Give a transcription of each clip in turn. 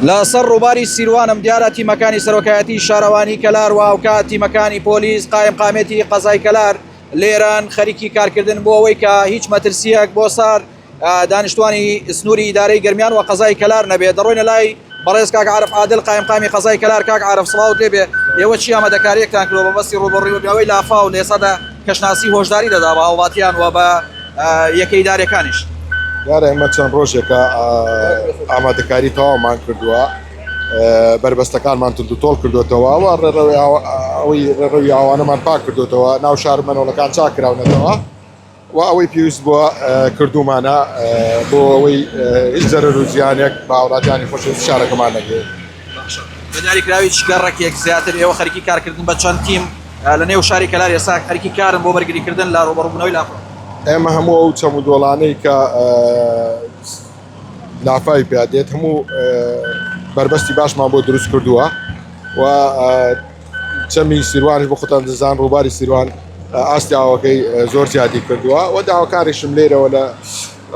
لە سەر ڕووباری سیروانم دیارە تیمەکانی سەرۆکایەتی شارەوانی کەلار و هاوکات تیمەکانی پۆلیس قایم قامێتی قەزای کەلار لێران خەریکی کارکردن بۆ ئەوەی کە هیچ مەترسیەک بۆ سار دانیشتوانی سنووری ئیدارەی گەرمیان و قەزای کەلار نەبێت. دەڕۆینە لای بەڕێز کاک عارف عادل قایم قامی قەزای کەلار. کاک عارف سڵاوت لێبێ، ئێوە چی ئامادەکاریەکتان کردووە بەبەستی ڕوبەڕووی لافا و لێسەدا کەشناسی هۆشداری دەدا بە هاوڵاتیان و بە یەکەی دارەکانیش؟ یارە ئێمە چەند ڕۆژێکە ئامادەکاری تەواومان کردووە، بربەستەکانمان تۆڵ کردوێتەوە و ڕێڕەوی ئاوانەمان پاک کردوێتەوە، ناو شار منۆڵەکان چاکراونەتەوە و ئەوەی پێویست بووە کردومانە بۆ ئەوەی هیچ زەرەر و زیانێک بە هاوڵاتیانی خۆشەویستی شارەکەمان نەگرێت. بەداریکراوی گەڕێکێک زیاتر ئێوە خەریکی کارکردن بە چەند تیم لە نێو شاری کەلار ئێستا خەریکی کارن بۆ بەرگریکردن لە ڕوبەڕووبوونەوەی لافا؟ ئێمە هەموو ئەو چەمو دۆڵانەی کە لافای پێدێت هەموو بربەستی باشمان بۆ دروست کردووە و چەمی سیروانش بۆ خۆتان دەزان ڕووباری سیروان ئاستی ئاوەکەی زۆر زیادی کردووە و داواکاریشم لێرەوە لە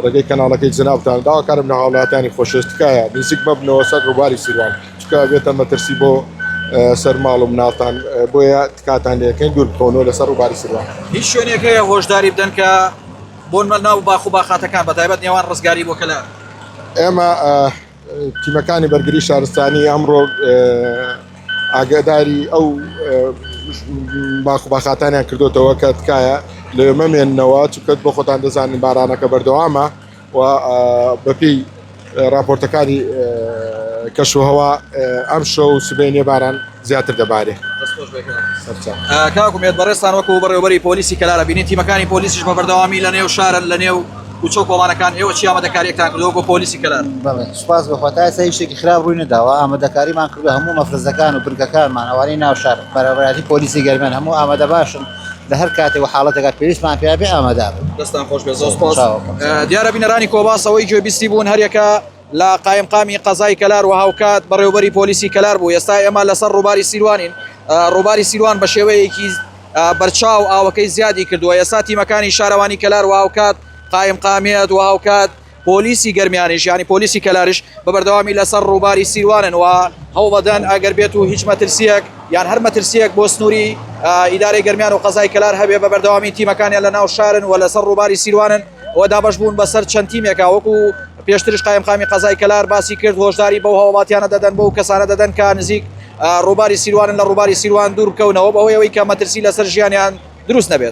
ڕێگەی کەناڵەکەی جنابتان داواکارم لە هاوڵاتیانی خۆشەویستیکایە نزیک مەبنەوە سەر ڕووباری سیروان چکە بێتە مەترسی بۆ سەرماڵ و مناڵتان بۆیە تکاتان لەکەین دوور بکەونەوە لەسەر ڕووباری سیروان. هیچ شوێنێکەیە هۆشداری بدەن کە بۆ ناو باخ و باخاتەکان بەتایبەت نێوان ڕزگاری بۆ کەلار؟ ئێمە تیمەکانی بەرگری شارستانی ئەمڕۆ ئاگاداری ئەو باخ و باخاتانیان کردوتەوە کە تکایە لێ مەمێننەوە چکەت بۆ خۆتان دەزانین بارانەکە بەردەوامە و بەپێی راپۆرتەکانی کەشوهەوا ئەم شەو و سبەینێ باران زیاتر دەبارێ. کاکومێت بەڕێستان وەکو بەڕێوەبەری پۆلیسی کەلارە بینین تیمەکانی پۆلیسیش بە بەردەوامی لە نێو شارن لە نێو کوچە و کۆڵانەکان. ئێوە چی ئامادەکاریەکتان کردووە بۆ پۆلیسی کەلار؟ بەڵێ سوپاس بەخواتای هیچێکی خراپ ڕووی نەداوە، ئامادەکاریمان کردو هەموو مەفرزەکان و برگەکانمان ئەوانەی ناو شار بەرەبەراتی پۆلیسی گەرمیان هەموو ئامادە باشن لە هەر کاتێک و حاڵەتێکات پێویستمان پێ بێ ئامادە بن. دەستان خۆش بێ، زۆر سپاس. دیارە بینەرانی کۆباسەوەی گوێبیستی بوون هەریەکە لە قایم قامی قەزای کەلار و هاوکات بەڕێوەبەری پۆلیسی کەلار بوو. ئێستا ئێمە لەسەر ڕووباری سیروانین. ڕووباری سیروان بە شێوەیەکی بەرچاو ئاوەکەی زیادی کردووە. ئێستا تیمەکانی شارەوانی کەلار و هاوکات قایم قامێت و هاوکات پۆلیسی گەرمیانیش ینی پۆلیسی کەلاریش بە بەردەوامی لەسەر ڕووباری سیروانن و هەوڵ بدەن ئەگەر بێت و هیچ مەترسیەک یان هەر مەترسیەک بۆ سنووری ئیدارەی گەرمیان و قەزای کەلار هەبێ بە بەردەوامی تیمەکانیان لە ناو شارن و لەسەر ڕووباری سیروانن و دابەش بوون بەسەر چەند تیمێکە وەکو پێشترش قایم قامی قەزای کەلار باسی کرد هۆشداری بەو هاوڵاتیانە دەدەن بەو کەسانە دەدەن کە نزیک ڕووباری سیروانن لە ڕووباری سیروان دوور بکەونەوە بەهۆی ئەوەی کە مەترسی لەسەر ژیانیان دروست نەبێت.